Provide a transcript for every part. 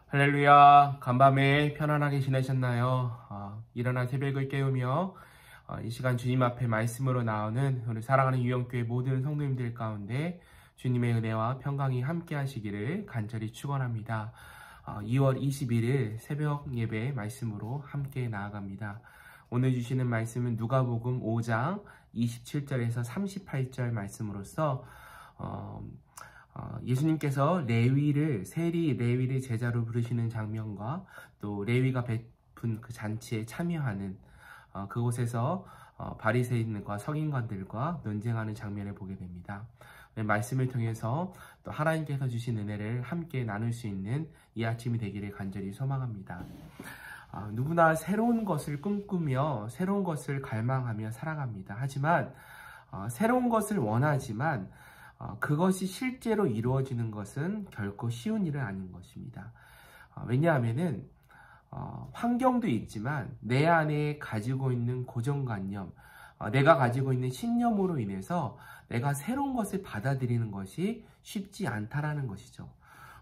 할렐루야. 간밤에 편안하게 지내셨나요? 일어나 새벽을 깨우며 이 시간 주님 앞에 말씀으로 나오는 우리 사랑하는 유영교회 모든 성도님들 가운데 주님의 은혜와 평강이 함께 하시기를 간절히 축원합니다. 2월 21일 새벽 예배 말씀으로 함께 나아갑니다. 오늘 주시는 말씀은 누가복음 5장 27절에서 38절 말씀으로서 예수님께서 세리 레위를 제자로 부르시는 장면과 또 레위가 베푼 그 잔치에 참여하는 그곳에서 바리새인과 서기관들과 논쟁하는 장면을 보게 됩니다. 말씀을 통해서 또 하나님께서 주신 은혜를 함께 나눌 수 있는 이 아침이 되기를 간절히 소망합니다. 누구나 새로운 것을 꿈꾸며 새로운 것을 갈망하며 살아갑니다. 하지만 새로운 것을 원하지만 그것이 실제로 이루어지는 것은 결코 쉬운 일은 아닌 것입니다. 왜냐하면은 환경도 있지만 내 안에 가지고 있는 고정관념, 내가 가지고 있는 신념으로 인해서 내가 새로운 것을 받아들이는 것이 쉽지 않다라는 것이죠.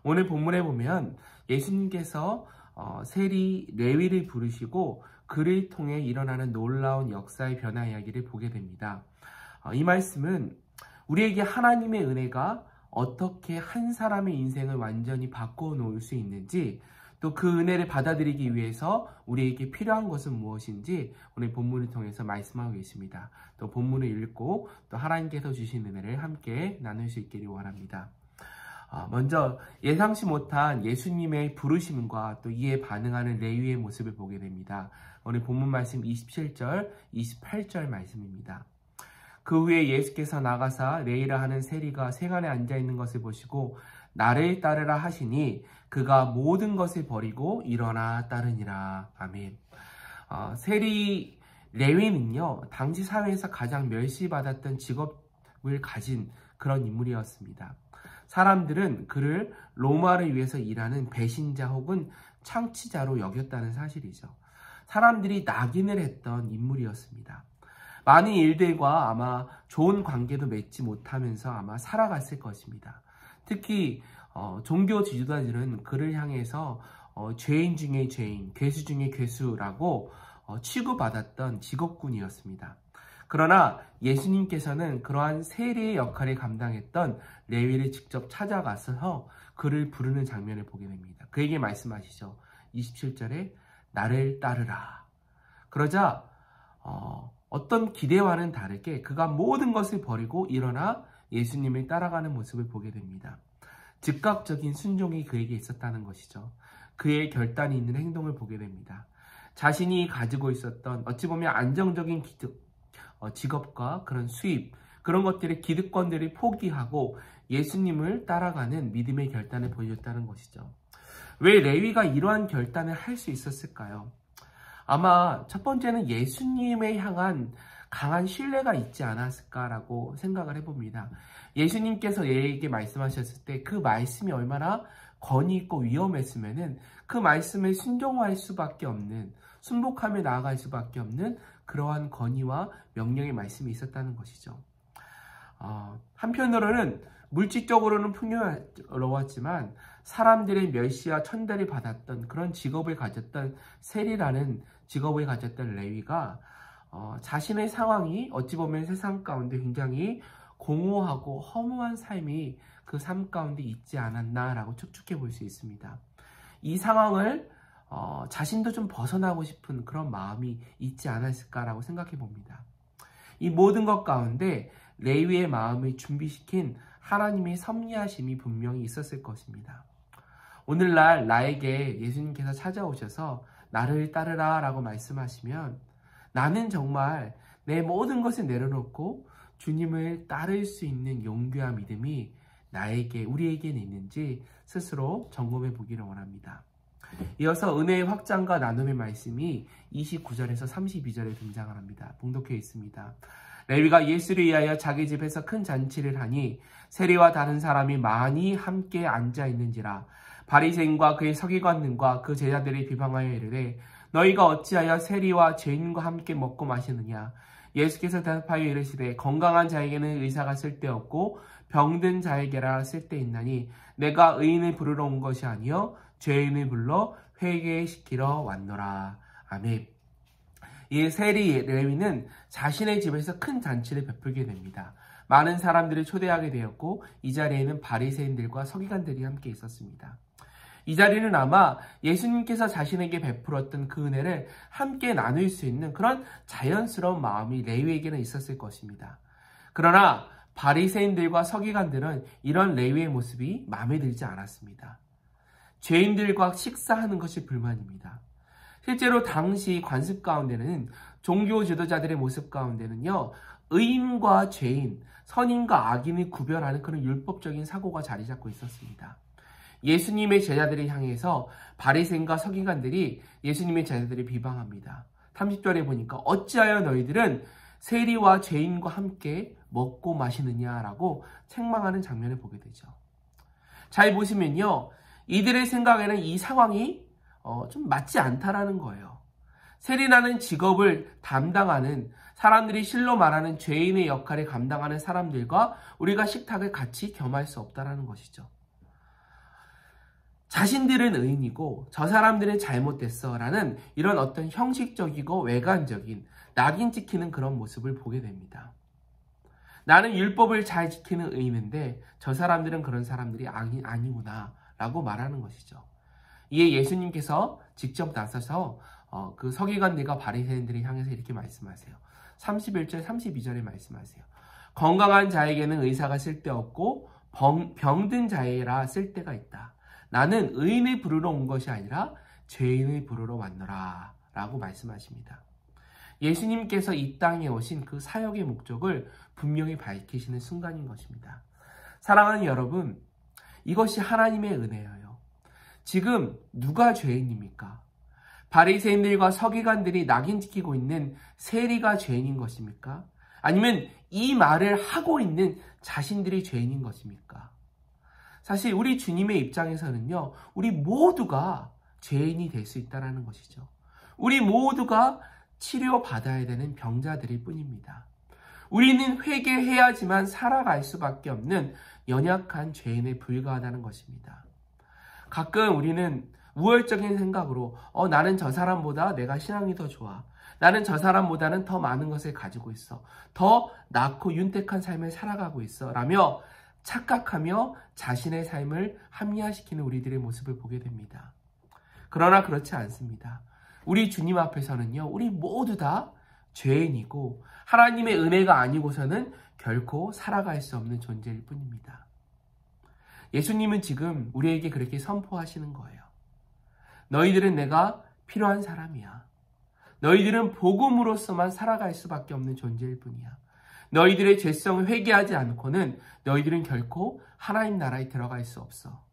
오늘 본문에 보면 예수님께서 세리 레위를 부르시고 그를 통해 일어나는 놀라운 역사의 변화 이야기를 보게 됩니다. 이 말씀은 우리에게 하나님의 은혜가 어떻게 한 사람의 인생을 완전히 바꿔놓을 수 있는지, 또 그 은혜를 받아들이기 위해서 우리에게 필요한 것은 무엇인지 오늘 본문을 통해서 말씀하고 계십니다. 또 본문을 읽고 또 하나님께서 주신 은혜를 함께 나눌 수 있기를 원합니다. 먼저 예상치 못한 예수님의 부르심과 또 이에 반응하는 레위의 모습을 보게 됩니다. 오늘 본문 말씀 27절, 28절 말씀입니다. 그 후에 예수께서 나가사 레위라 하는 세리가 생안에 앉아있는 것을 보시고 나를 따르라 하시니 그가 모든 것을 버리고 일어나 따르니라. 아멘. 세리 레위는요, 당시 사회에서 가장 멸시받았던 직업을 가진 그런 인물이었습니다. 사람들은 그를 로마를 위해서 일하는 배신자 혹은 창치자로 여겼다는 사실이죠. 사람들이 낙인을 했던 인물이었습니다. 많은 일들과 아마 좋은 관계도 맺지 못하면서 아마 살아갔을 것입니다. 특히 종교 지도자들은 그를 향해서 죄인 중에 죄인, 괴수 중에 괴수라고 취급받았던 직업군이었습니다. 그러나 예수님께서는 그러한 세리의 역할을 감당했던 레위를 직접 찾아가서 그를 부르는 장면을 보게 됩니다. 그에게 말씀하시죠. 27절에 나를 따르라. 그러자 어떤 기대와는 다르게 그가 모든 것을 버리고 일어나 예수님을 따라가는 모습을 보게 됩니다. 즉각적인 순종이 그에게 있었다는 것이죠. 그의 결단이 있는 행동을 보게 됩니다. 자신이 가지고 있었던 어찌 보면 안정적인 직업과 그런 수입, 그런 것들의 기득권들을 포기하고 예수님을 따라가는 믿음의 결단을 보여줬다는 것이죠. 왜 레위가 이러한 결단을 할 수 있었을까요? 아마 첫 번째는 예수님에 향한 강한 신뢰가 있지 않았을까라고 생각을 해봅니다. 예수님께서 얘에게 말씀하셨을 때 그 말씀이 얼마나 권위 있고 위험했으면은 그 말씀에 순종할 수밖에 없는, 순복하며 나아갈 수밖에 없는 그러한 권위와 명령의 말씀이 있었다는 것이죠. 한편으로는 물질적으로는 풍요로웠지만 사람들의 멸시와 천대를 받았던 그런 직업을 가졌던 세리라는 직업을 가졌던 레위가 자신의 상황이 어찌 보면 세상 가운데 굉장히 공허하고 허무한 삶이 그 삶 가운데 있지 않았나라고 추측해 볼 수 있습니다. 이 상황을 자신도 좀 벗어나고 싶은 그런 마음이 있지 않았을까라고 생각해 봅니다. 이 모든 것 가운데 레위의 마음을 준비시킨 하나님의 섭리하심이 분명히 있었을 것입니다. 오늘날 나에게 예수님께서 찾아오셔서 나를 따르라 라고 말씀하시면 나는 정말 내 모든 것을 내려놓고 주님을 따를 수 있는 용기와 믿음이 우리에게는 있는지 스스로 점검해 보기를 원합니다. 이어서 은혜의 확장과 나눔의 말씀이 29절에서 32절에 등장을 합니다. 봉독해 있습니다. 레위가 예수를 위하여 자기 집에서 큰 잔치를 하니 세리와 다른 사람이 많이 함께 앉아 있는지라. 바리새인과 그의 서기관들과 그 제자들이 비방하여 이르되 너희가 어찌하여 세리와 죄인과 함께 먹고 마시느냐. 예수께서 대답하여 이르시되 건강한 자에게는 의사가 쓸데없고 병든 자에게라 쓸데있나니 내가 의인을 부르러 온 것이 아니요 죄인을 불러 회개시키러 왔노라. 아멘. 이 세리 레위는 자신의 집에서 큰 잔치를 베풀게 됩니다. 많은 사람들을 초대하게 되었고 이 자리에는 바리새인들과 서기관들이 함께 있었습니다. 이 자리는 아마 예수님께서 자신에게 베풀었던 그 은혜를 함께 나눌 수 있는 그런 자연스러운 마음이 레위에게는 있었을 것입니다. 그러나 바리새인들과 서기관들은 이런 레위의 모습이 마음에 들지 않았습니다. 죄인들과 식사하는 것이 불만입니다. 실제로 당시 관습 가운데는 종교 지도자들의 모습 가운데는요, 의인과 죄인, 선인과 악인을 구별하는 그런 율법적인 사고가 자리 잡고 있었습니다. 예수님의 제자들을 향해서 바리새인과 서기관들이 예수님의 제자들을 비방합니다. 30절에 보니까 어찌하여 너희들은 세리와 죄인과 함께 먹고 마시느냐라고 책망하는 장면을 보게 되죠. 잘 보시면요, 이들의 생각에는 이 상황이 좀 맞지 않다라는 거예요. 세리라는 직업을 담당하는 사람들이 실로 말하는 죄인의 역할을 감당하는 사람들과 우리가 식탁을 같이 겸할 수 없다라는 것이죠. 자신들은 의인이고 저 사람들은 잘못됐어 라는 이런 어떤 형식적이고 외관적인 낙인 찍히는 그런 모습을 보게 됩니다. 나는 율법을 잘 지키는 의인인데 저 사람들은 그런 사람들이 아니구나 라고 말하는 것이죠. 이에 예수님께서 직접 나서서 그 서기관들과 바리새인들을 향해서 이렇게 말씀하세요. 31절 32절에 말씀하세요. 건강한 자에게는 의사가 쓸데없고 병든 자에라 쓸데가 있다. 나는 의인을 부르러 온 것이 아니라 죄인을 부르러 왔노라 라고 말씀하십니다. 예수님께서 이 땅에 오신 그 사역의 목적을 분명히 밝히시는 순간인 것입니다. 사랑하는 여러분, 이것이 하나님의 은혜예요. 지금 누가 죄인입니까? 바리새인들과 서기관들이 낙인 찍히고 있는 세리가 죄인인 것입니까? 아니면 이 말을 하고 있는 자신들이 죄인인 것입니까? 사실 우리 주님의 입장에서는요, 우리 모두가 죄인이 될 수 있다는 것이죠. 우리 모두가 치료받아야 되는 병자들일 뿐입니다. 우리는 회개해야지만 살아갈 수밖에 없는 연약한 죄인에 불과하다는 것입니다. 가끔 우리는 우월적인 생각으로 나는 저 사람보다 내가 신앙이 더 좋아. 나는 저 사람보다는 더 많은 것을 가지고 있어. 더 낳고 윤택한 삶을 살아가고 있어. 라며 착각하며 자신의 삶을 합리화시키는 우리들의 모습을 보게 됩니다. 그러나 그렇지 않습니다. 우리 주님 앞에서는요, 우리 모두 다 죄인이고 하나님의 은혜가 아니고서는 결코 살아갈 수 없는 존재일 뿐입니다. 예수님은 지금 우리에게 그렇게 선포하시는 거예요. 너희들은 내가 필요한 사람이야. 너희들은 복음으로서만 살아갈 수밖에 없는 존재일 뿐이야. 너희들의 죄성을 회개하지 않고는 너희들은 결코 하나님 나라에 들어갈 수 없어.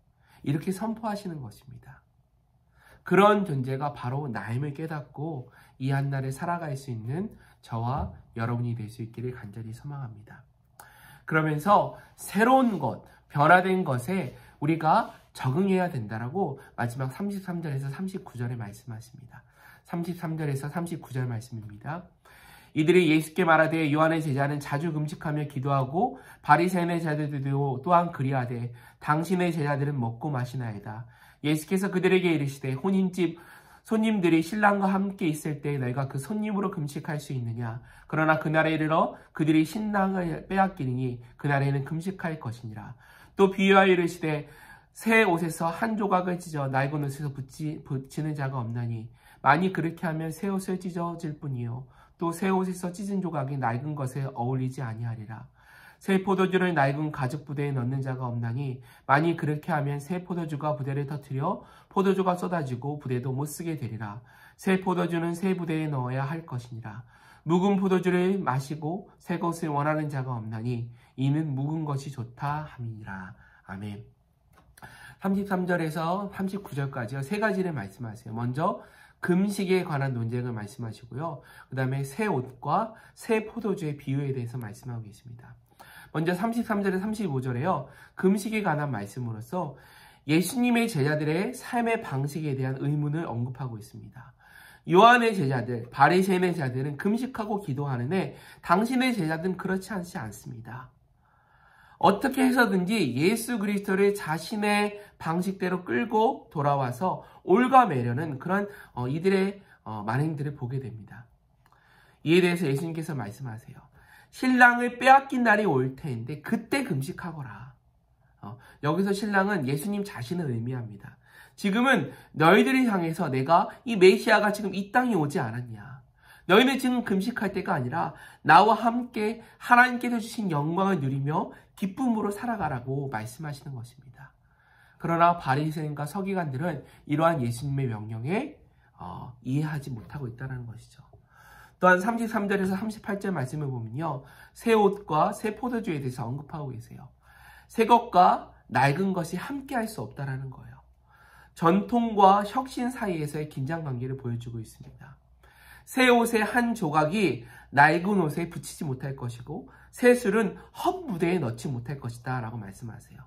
이렇게 선포하시는 것입니다. 그런 존재가 바로 나임을 깨닫고 이 한날을 살아갈 수 있는 저와 여러분이 될 수 있기를 간절히 소망합니다. 그러면서 새로운 것, 변화된 것에 우리가 적응해야 된다라고 마지막 33절에서 39절에 말씀하십니다. 33절에서 39절 말씀입니다. 이들이 예수께 말하되 요한의 제자는 자주 금식하며 기도하고 바리새인의 제자들도 또한 그리하되 당신의 제자들은 먹고 마시나이다. 예수께서 그들에게 이르시되 혼인집 손님들이 신랑과 함께 있을 때 너희가 그 손님으로 금식할 수 있느냐? 그러나 그날에 이르러 그들이 신랑을 빼앗기니 그날에는 금식할 것이니라. 또 비유하여 이르시되 새 옷에서 한 조각을 찢어 낡은 옷에서 붙이는 자가 없나니 만일 그렇게 하면 새 옷을 찢어질 뿐이요 또 새 옷에서 찢은 조각이 낡은 것에 어울리지 아니하리라. 새 포도주를 낡은 가죽 부대에 넣는 자가 없나니 만일 그렇게 하면 새 포도주가 부대를 터뜨려 포도주가 쏟아지고 부대도 못 쓰게 되리라. 새 포도주는 새 부대에 넣어야 할 것이니라. 묵은 포도주를 마시고 새 것을 원하는 자가 없나니 이는 묵은 것이 좋다 함이니라. 아멘. 33절에서 39절까지요. 세 가지를 말씀하세요. 먼저 금식에 관한 논쟁을 말씀하시고요. 그 다음에 새 옷과 새 포도주의 비유에 대해서 말씀하고 계십니다. 먼저 33절에 35절에요. 금식에 관한 말씀으로서 예수님의 제자들의 삶의 방식에 대한 의문을 언급하고 있습니다. 요한의 제자들, 바리새인의 제자들은 금식하고 기도하는데 당신의 제자들은 그렇지 않지 않습니다. 어떻게 해서든지 예수 그리스도를 자신의 방식대로 끌고 돌아와서 올가매려는 그런 이들의 만행들을 보게 됩니다. 이에 대해서 예수님께서 말씀하세요. 신랑을 빼앗긴 날이 올 테인데 그때 금식하거라. 여기서 신랑은 예수님 자신을 의미합니다. 지금은 너희들을 향해서 내가 이 메시아가 지금 이 땅에 오지 않았냐. 너희는 지금 금식할 때가 아니라 나와 함께 하나님께서 주신 영광을 누리며 기쁨으로 살아가라고 말씀하시는 것입니다. 그러나 바리새인과 서기관들은 이러한 예수님의 명령에 이해하지 못하고 있다는 것이죠. 또한 33절에서 38절 말씀을 보면요. 새 옷과 새 포도주에 대해서 언급하고 계세요. 새 것과 낡은 것이 함께할 수 없다는 거예요. 전통과 혁신 사이에서의 긴장관계를 보여주고 있습니다. 새 옷의 한 조각이 낡은 옷에 붙이지 못할 것이고 새 술은 헛 무대에 넣지 못할 것이다 라고 말씀하세요.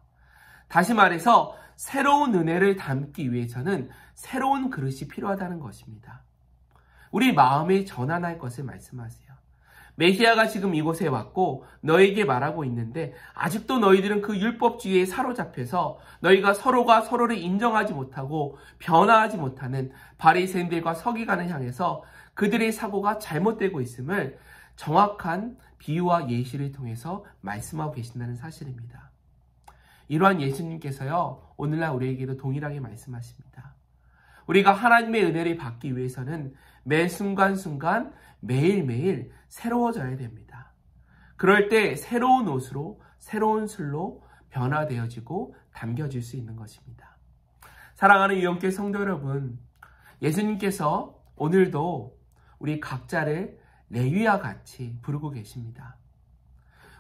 다시 말해서 새로운 은혜를 담기 위해서는 새로운 그릇이 필요하다는 것입니다. 우리 마음에 전환할 것을 말씀하세요. 메시아가 지금 이곳에 왔고 너에게 말하고 있는데 아직도 너희들은 그 율법주의에 사로잡혀서 너희가 서로가 서로를 인정하지 못하고 변화하지 못하는 바리새인들과 서기관을 향해서 그들의 사고가 잘못되고 있음을 정확한 비유와 예시를 통해서 말씀하고 계신다는 사실입니다. 이러한 예수님께서요, 오늘날 우리에게도 동일하게 말씀하십니다. 우리가 하나님의 은혜를 받기 위해서는 매 순간순간 매일매일 새로워져야 됩니다. 그럴 때 새로운 옷으로 새로운 술로 변화되어지고 담겨질 수 있는 것입니다. 사랑하는 유영교회 성도 여러분, 예수님께서 오늘도 우리 각자를 레위와 같이 부르고 계십니다.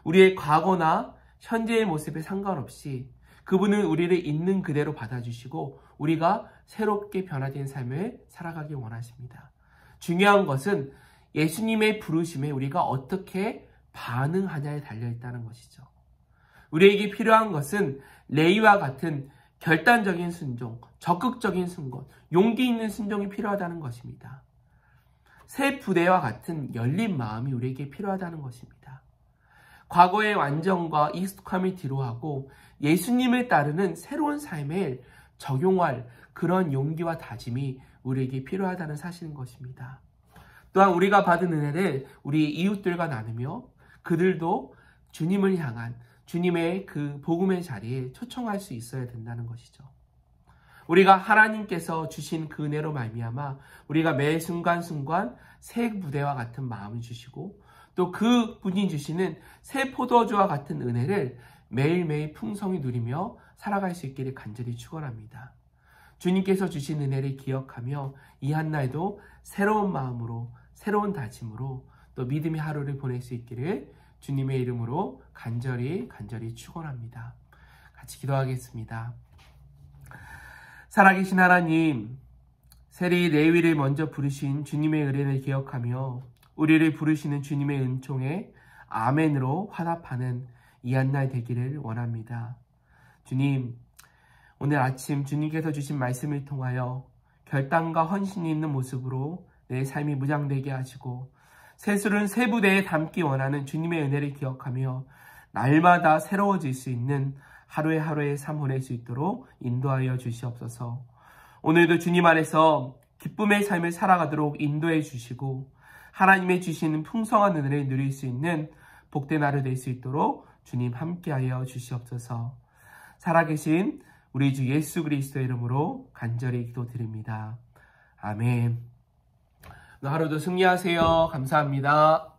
우리의 과거나 현재의 모습에 상관없이 그분은 우리를 있는 그대로 받아주시고 우리가 새롭게 변화된 삶을 살아가길 원하십니다. 중요한 것은 예수님의 부르심에 우리가 어떻게 반응하냐에 달려있다는 것이죠. 우리에게 필요한 것은 레위와 같은 결단적인 순종, 적극적인 순종, 용기 있는 순종이 필요하다는 것입니다. 새 부대와 같은 열린 마음이 우리에게 필요하다는 것입니다. 과거의 완전과 익숙함을 뒤로하고 예수님을 따르는 새로운 삶을 적용할 그런 용기와 다짐이 우리에게 필요하다는 사실인 것입니다. 또한 우리가 받은 은혜를 우리 이웃들과 나누며 그들도 주님을 향한 주님의 그 복음의 자리에 초청할 수 있어야 된다는 것이죠. 우리가 하나님께서 주신 그 은혜로 말미암아 우리가 매 순간순간 새 부대와 같은 마음을 주시고 또 그 분이 주시는 새 포도주와 같은 은혜를 매일매일 풍성히 누리며 살아갈 수 있기를 간절히 축원합니다. 주님께서 주신 은혜를 기억하며 이 한날도 새로운 마음으로 새로운 다짐으로 또 믿음의 하루를 보낼 수 있기를 주님의 이름으로 간절히 축원합니다. 같이 기도하겠습니다. 살아계신 하나님, 세리 레위를 먼저 부르신 주님의 은혜를 기억하며 우리를 부르시는 주님의 은총에 아멘으로 화답하는 이 한날 되기를 원합니다. 주님, 오늘 아침 주님께서 주신 말씀을 통하여 결단과 헌신이 있는 모습으로 내 삶이 무장되게 하시고 새술은 새 부대에 담기 원하는 주님의 은혜를 기억하며 날마다 새로워질 수 있는 하루의 삶 보낼 수 있도록 인도하여 주시옵소서. 오늘도 주님 안에서 기쁨의 삶을 살아가도록 인도해 주시고 하나님의 주시는 풍성한 은혜를 누릴 수 있는 복된 하루 될 수 있도록 주님 함께하여 주시옵소서. 살아계신 우리 주 예수 그리스도의 이름으로 간절히 기도드립니다. 아멘. 하루도 승리하세요. 감사합니다.